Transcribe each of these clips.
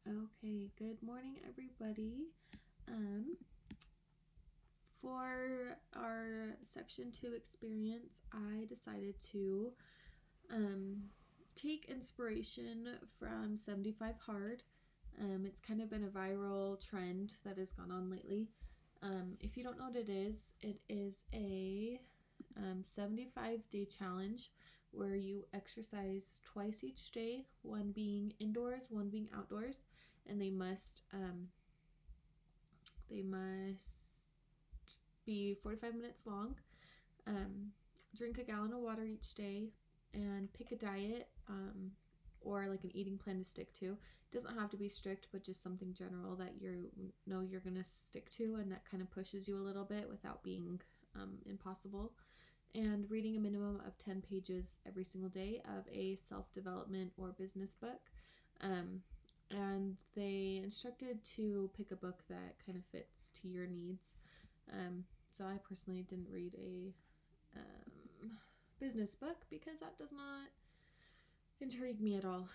Okay, good morning, everybody. Um, for our Section 2 experience, I decided to take inspiration from 75 Hard. It's kind of been a viral trend that has gone on lately. If you don't know what it is a 75-day challenge where you exercise twice each day, one being indoors, one being outdoors, and they must be 45 minutes long. Um, Drink a gallon of water each day and pick a diet or like an eating plan to stick to. It doesn't have to be strict, but just something general that you're going to stick to and that kind of pushes you a little bit without being impossible. And reading a minimum of 10 pages every single day of a self-development or business book. And they instructed to pick a book that kind of fits to your needs. So I personally didn't read a business book because that does not intrigue me at all.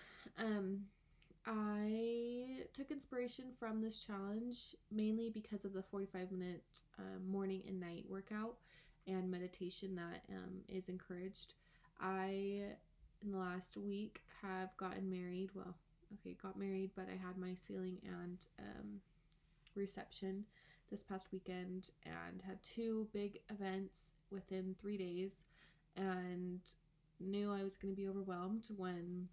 I took inspiration from this challenge mainly because of the 45-minute morning and night workout and meditation that is encouraged. I, in the last week, have gotten married. Got married, but I had my sealing and reception this past weekend and had two big events within 3 days and knew I was going to be overwhelmed when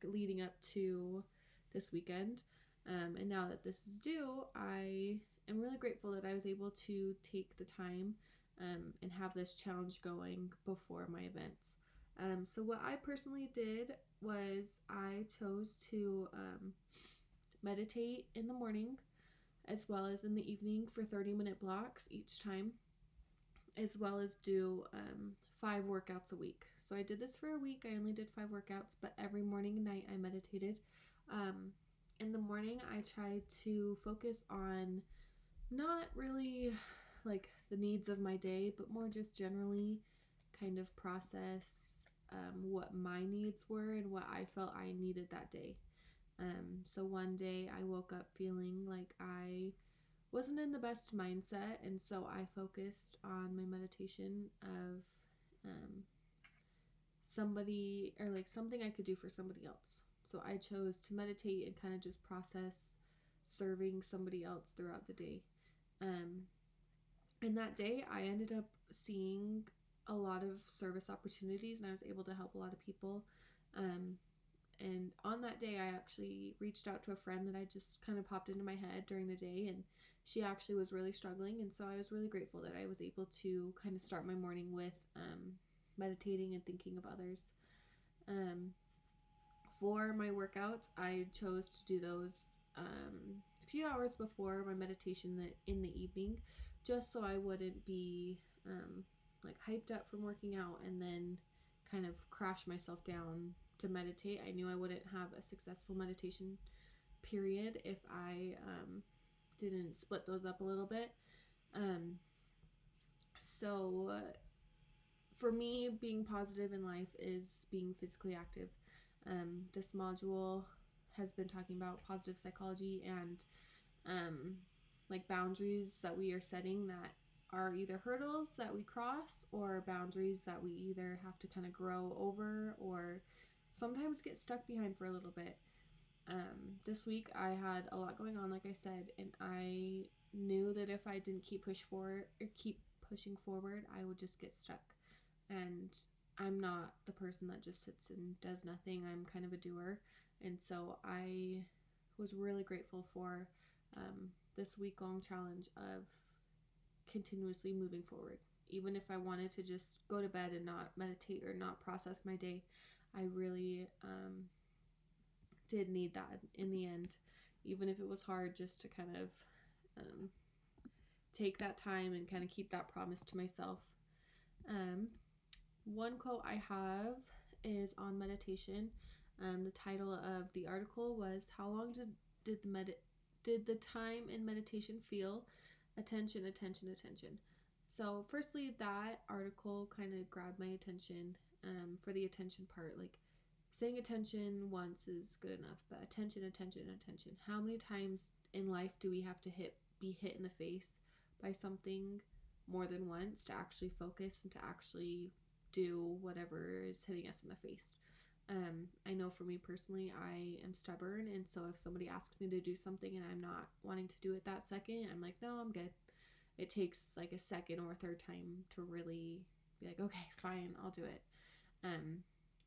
leading up to this weekend. And now that this is due, I am really grateful that I was able to take the time and have this challenge going before my events. So what I personally did was I chose to meditate in the morning as well as in the evening for 30-minute blocks each time, as well as do 5 workouts a week. So I did this for a week. I only did 5 workouts, but every morning and night I meditated. In the morning, I tried to focus on not really like the needs of my day, but more just generally kind of process what my needs were and what I felt I needed that day. So one day I woke up feeling like I wasn't in the best mindset, and so I focused on my meditation of somebody or like something I could do for somebody else. So I chose to meditate and kind of just process serving somebody else throughout the day. And that day I ended up seeing a lot of service opportunities and I was able to help a lot of people. And on that day, I actually reached out to a friend that I just kind of popped into my head during the day, and she actually was really struggling. And so I was really grateful that I was able to kind of start my morning with meditating and thinking of others. For my workouts, I chose to do those a few hours before my meditation in the evening, just so I wouldn't be hyped up from working out and then kind of crash myself down to meditate. I knew I wouldn't have a successful meditation period if I didn't split those up a little bit. So for me, being positive in life is being physically active. This module has been talking about positive psychology and boundaries that we are setting that are either hurdles that we cross or boundaries that we either have to kind of grow over or sometimes get stuck behind for a little bit. This week I had a lot going on, like I said, and I knew that if I didn't keep pushing forward, I would just get stuck. And I'm not the person that just sits and does nothing. I'm kind of a doer. And so I was really grateful for this week-long challenge of continuously moving forward. Even if I wanted to just go to bed and not meditate or not process my day, I really did need that in the end, even if it was hard just to kind of take that time and kind of keep that promise to myself. One quote I have is on meditation. The title of the article was "How long did the time in meditation feel? Attention, attention, attention." So firstly, that article kind of grabbed my attention for the attention part. Like, saying attention once is good enough, but attention, attention, attention. How many times in life do we have to be hit in the face by something more than once to actually focus and to actually do whatever is hitting us in the face? I know for me personally, I am stubborn, and so if somebody asks me to do something and I'm not wanting to do it that second, I'm like, no, I'm good. It takes like a second or a third time to really be like, okay, fine, I'll do it.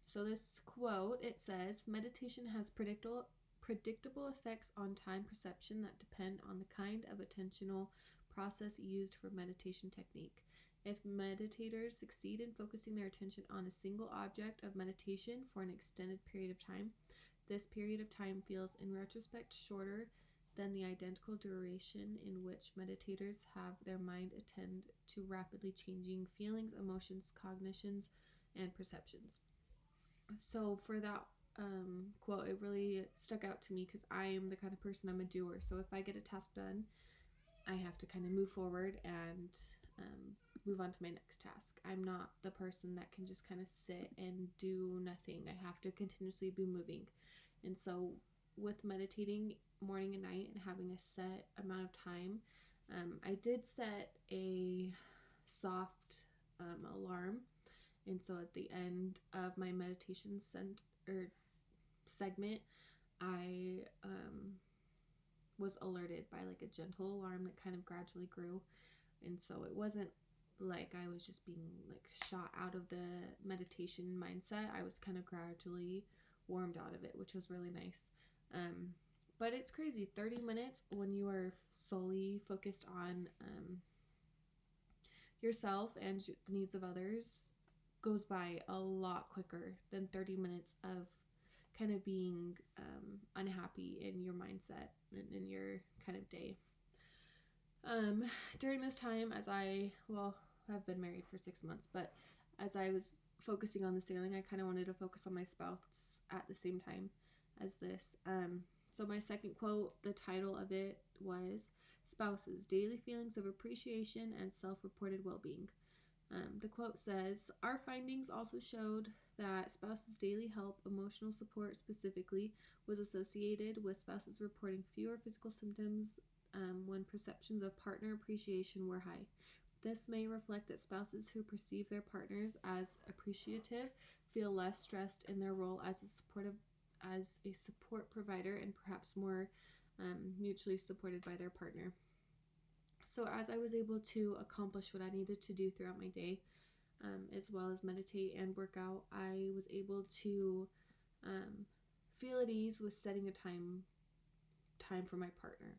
So this quote, it says, meditation has predictable effects on time perception that depend on the kind of attentional process used for meditation technique. If meditators succeed in focusing their attention on a single object of meditation for an extended period of time, this period of time feels in retrospect shorter than the identical duration in which meditators have their mind attend to rapidly changing feelings, emotions, cognitions, and perceptions. So for that quote, it really stuck out to me because I am the kind of person, I'm a doer. So if I get a task done, I have to kind of move forward and move on to my next task. I'm not the person that can just kind of sit and do nothing. I have to continuously be moving. And so with meditating morning and night and having a set amount of time, I did set a soft alarm. And so at the end of my meditation segment, I was alerted by like a gentle alarm that kind of gradually grew. And so it wasn't like I was just being like shot out of the meditation mindset. I was kind of gradually warmed out of it, which was really nice. But it's crazy. 30 minutes when you are solely focused on yourself and the needs of others goes by a lot quicker than 30 minutes of kind of being unhappy in your mindset and in your kind of day. During this time, as I've been married for 6 months, but as I was focusing on the sailing, I kind of wanted to focus on my spouse at the same time as this. So my second quote, the title of it was Spouses, Daily Feelings of Appreciation and Self-Reported Well-Being. The quote says, our findings also showed that spouses' daily help, emotional support specifically, was associated with spouses reporting fewer physical symptoms when perceptions of partner appreciation were high. This may reflect that spouses who perceive their partners as appreciative feel less stressed in their role as a support provider and perhaps more mutually supported by their partner. So as I was able to accomplish what I needed to do throughout my day, as well as meditate and work out, I was able to feel at ease with setting a time for my partner.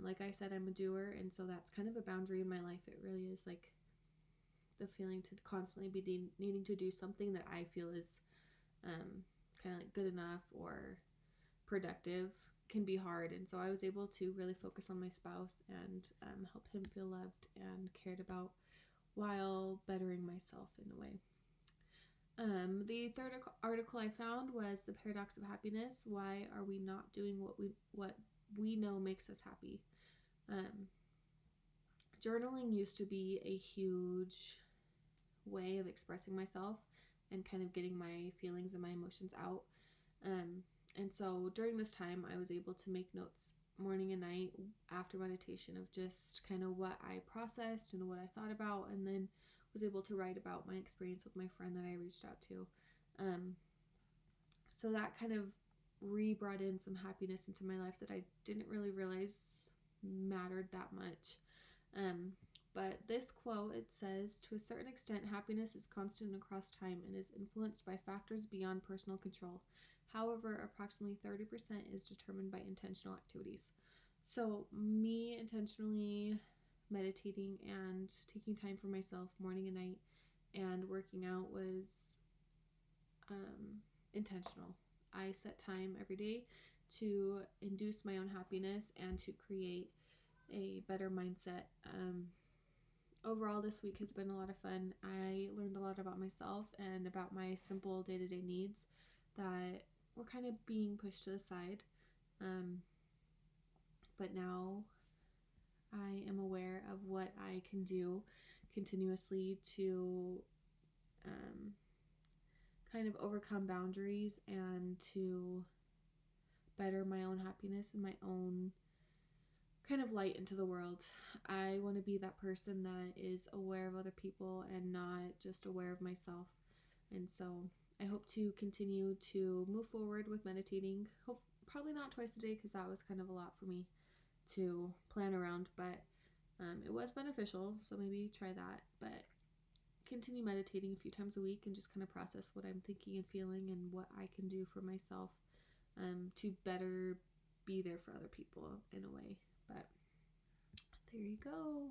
Like I said, I'm a doer, and so that's kind of a boundary in my life. It really is like the feeling to constantly be needing to do something that I feel is kind of like good enough or productive can be hard. And so I was able to really focus on my spouse and help him feel loved and cared about while bettering myself in a way. The third article I found was The Paradox of Happiness. Why are we not doing what we know makes us happy? Journaling used to be a huge way of expressing myself and kind of getting my feelings and my emotions out. And so during this time, I was able to make notes morning and night after meditation of just kind of what I processed and what I thought about, and then was able to write about my experience with my friend that I reached out to. So that kind of brought in some happiness into my life that I didn't really realize mattered that much. But this quote, it says, to a certain extent, happiness is constant across time and is influenced by factors beyond personal control. However, approximately 30% is determined by intentional activities. So me intentionally meditating and taking time for myself morning and night and working out was intentional. I set time every day to induce my own happiness and to create a better mindset. Overall, this week has been a lot of fun. I learned a lot about myself and about my simple day-to-day needs that were kind of being pushed to the side. But now I am aware of what I can do continuously to kind of overcome boundaries and to better my own happiness and my own kind of light into the world. I want to be that person that is aware of other people and not just aware of myself. And so I hope to continue to move forward with meditating. Probably not twice a day because that was kind of a lot for me to plan around, but it was beneficial, so maybe try that. But continue meditating a few times a week and just kind of process what I'm thinking and feeling and what I can do for myself to better be there for other people in a way. But there you go.